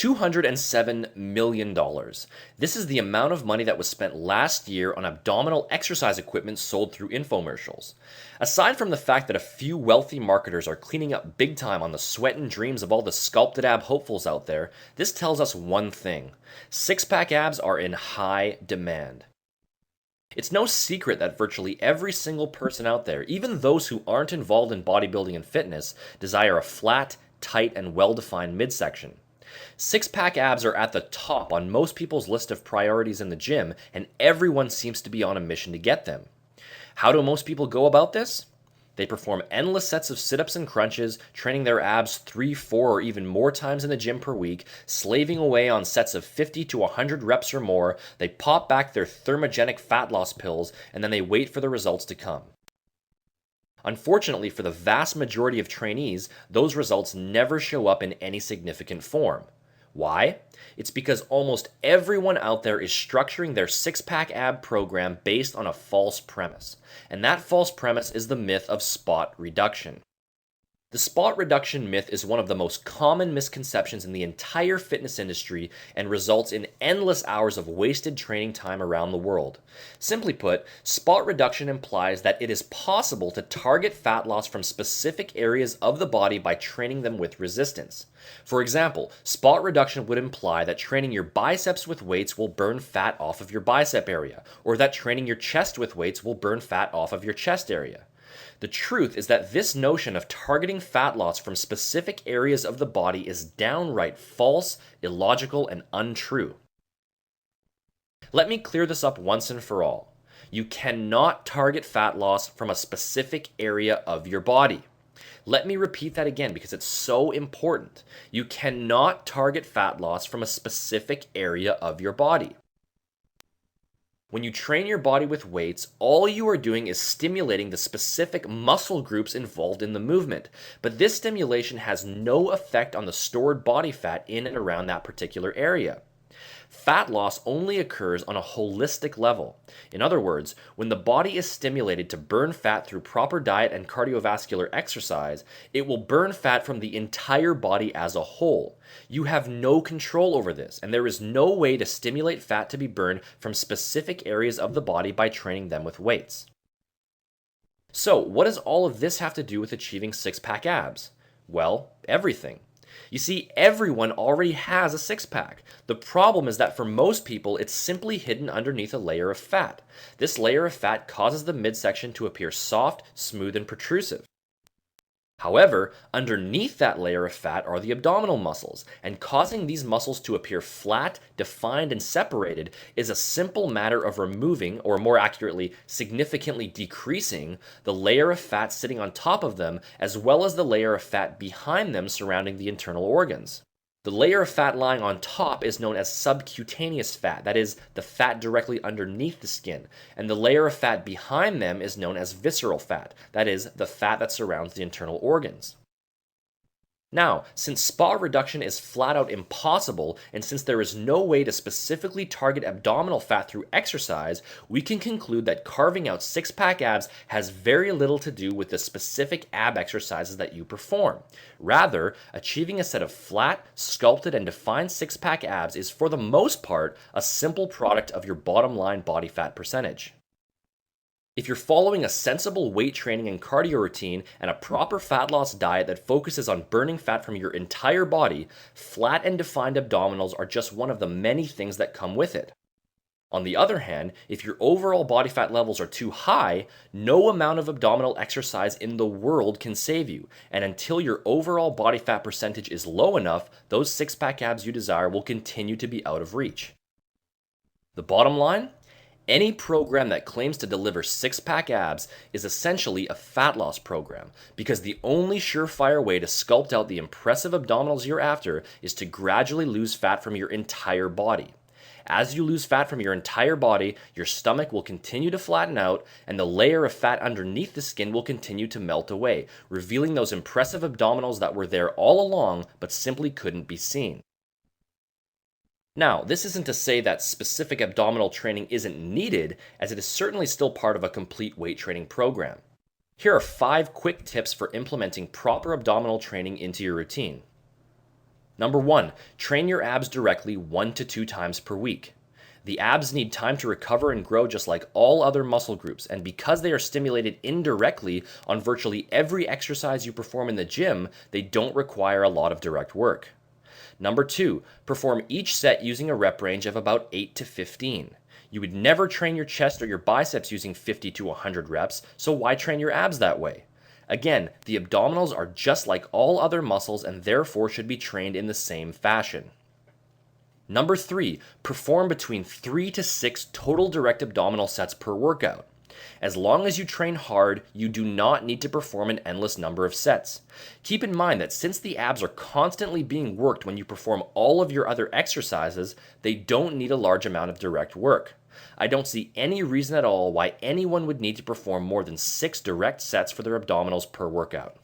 $207 million. This is the amount of money that was spent last year on abdominal exercise equipment sold through infomercials. Aside from the fact that a few wealthy marketers are cleaning up big time on the sweat and dreams of all the sculpted ab hopefuls out there, this tells us one thing: six-pack abs are in high demand. It's no secret that virtually every single person out there, even those who aren't involved in bodybuilding and fitness, desire a flat, tight, and well-defined midsection. Six-pack abs are at the top on most people's list of priorities in the gym, and everyone seems to be on a mission to get them. How do most people go about this? They perform endless sets of sit-ups and crunches, training their abs 3, 4, or even more times in the gym per week, slaving away on sets of 50 to 100 reps or more. They pop back their thermogenic fat loss pills, and then they wait for the results to come. Unfortunately, for the vast majority of trainees, those results never show up in any significant form. Why? It's because almost everyone out there is structuring their six-pack ab program based on a false premise. And that false premise is the myth of spot reduction. The spot reduction myth is one of the most common misconceptions in the entire fitness industry and results in endless hours of wasted training time around the world. Simply put, spot reduction implies that it is possible to target fat loss from specific areas of the body by training them with resistance. For example, spot reduction would imply that training your biceps with weights will burn fat off of your bicep area, or that training your chest with weights will burn fat off of your chest area. The truth is that this notion of targeting fat loss from specific areas of the body is downright false, illogical, and untrue. Let me clear this up once and for all. You cannot target fat loss from a specific area of your body. Let me repeat that again because it's so important. You cannot target fat loss from a specific area of your body. When you train your body with weights, all you are doing is stimulating the specific muscle groups involved in the movement, but this stimulation has no effect on the stored body fat in and around that particular area. Fat loss only occurs on a holistic level. In other words, when the body is stimulated to burn fat through proper diet and cardiovascular exercise, it will burn fat from the entire body as a whole. You have no control over this, and there is no way to stimulate fat to be burned from specific areas of the body by training them with weights. So, what does all of this have to do with achieving six-pack abs? Well, everything. You see, everyone already has a six-pack. The problem is that for most people, it's simply hidden underneath a layer of fat. This layer of fat causes the midsection to appear soft, smooth, and protrusive. However, underneath that layer of fat are the abdominal muscles, and causing these muscles to appear flat, defined, and separated is a simple matter of removing, or more accurately, significantly decreasing, the layer of fat sitting on top of them, as well as the layer of fat behind them surrounding the internal organs. The layer of fat lying on top is known as subcutaneous fat, that is, the fat directly underneath the skin, and the layer of fat behind them is known as visceral fat, that is, the fat that surrounds the internal organs. Now, since spot reduction is flat out impossible, and since there is no way to specifically target abdominal fat through exercise, we can conclude that carving out six-pack abs has very little to do with the specific ab exercises that you perform. Rather, achieving a set of flat, sculpted, and defined six-pack abs is for the most part a simple product of your bottom line body fat percentage. If you're following a sensible weight training and cardio routine and a proper fat loss diet that focuses on burning fat from your entire body, flat and defined abdominals are just one of the many things that come with it. On the other hand, if your overall body fat levels are too high, no amount of abdominal exercise in the world can save you, and until your overall body fat percentage is low enough, those six-pack abs you desire will continue to be out of reach. The bottom line? Any program that claims to deliver six-pack abs is essentially a fat loss program, because the only surefire way to sculpt out the impressive abdominals you're after is to gradually lose fat from your entire body. As you lose fat from your entire body, your stomach will continue to flatten out, and the layer of fat underneath the skin will continue to melt away, revealing those impressive abdominals that were there all along but simply couldn't be seen. Now, this isn't to say that specific abdominal training isn't needed, as it is certainly still part of a complete weight training program. Here are 5 quick tips for implementing proper abdominal training into your routine. Number 1, train your abs directly 1 to 2 times per week. The abs need time to recover and grow just like all other muscle groups, and because they are stimulated indirectly on virtually every exercise you perform in the gym, they don't require a lot of direct work. Number 2, perform each set using a rep range of about 8 to 15. You would never train your chest or your biceps using 50 to 100 reps, so why train your abs that way? Again, the abdominals are just like all other muscles and therefore should be trained in the same fashion. Number 3, perform between 3 to 6 total direct abdominal sets per workout. As long as you train hard, you do not need to perform an endless number of sets. Keep in mind that since the abs are constantly being worked when you perform all of your other exercises, they don't need a large amount of direct work. I don't see any reason at all why anyone would need to perform more than 6 direct sets for their abdominals per workout.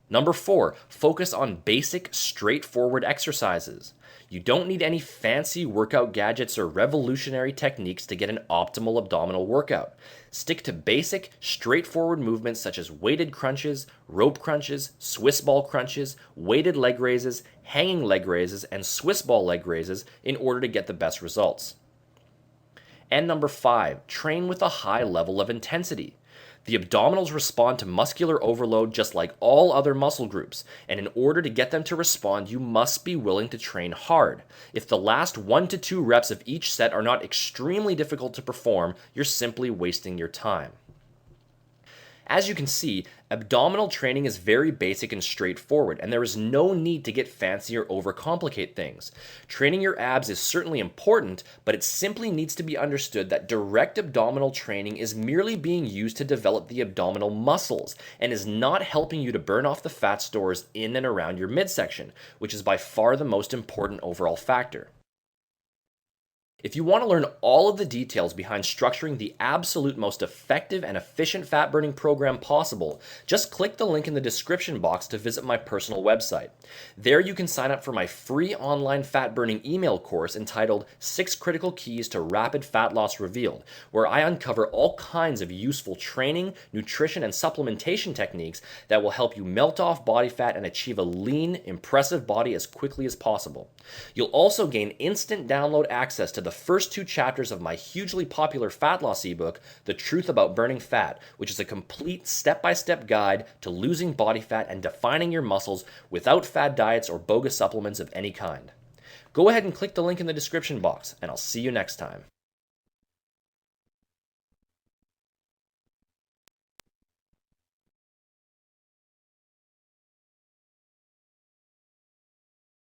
Number 4, focus on basic, straightforward exercises. You don't need any fancy workout gadgets or revolutionary techniques to get an optimal abdominal workout. Stick to basic, straightforward movements such as weighted crunches, rope crunches, Swiss ball crunches, weighted leg raises, hanging leg raises, and Swiss ball leg raises in order to get the best results. And number 5, train with a high level of intensity. The abdominals respond to muscular overload just like all other muscle groups, and in order to get them to respond, you must be willing to train hard. If the last 1 to 2 reps of each set are not extremely difficult to perform, you're simply wasting your time. As you can see, abdominal training is very basic and straightforward, and there is no need to get fancy or overcomplicate things. Training your abs is certainly important, but it simply needs to be understood that direct abdominal training is merely being used to develop the abdominal muscles, and is not helping you to burn off the fat stores in and around your midsection, which is by far the most important overall factor. If you want to learn all of the details behind structuring the absolute most effective and efficient fat burning program possible, just click the link in the description box to visit my personal website. There you can sign up for my free online fat burning email course entitled 6 Critical Keys to Rapid Fat Loss Revealed, where I uncover all kinds of useful training, nutrition, and supplementation techniques that will help you melt off body fat and achieve a lean, impressive body as quickly as possible. You'll also gain instant download access to the first 2 chapters of my hugely popular fat loss ebook, The Truth About Burning Fat, which is a complete step-by-step guide to losing body fat and defining your muscles without fad diets or bogus supplements of any kind. Go ahead and click the link in the description box, and I'll see you next time.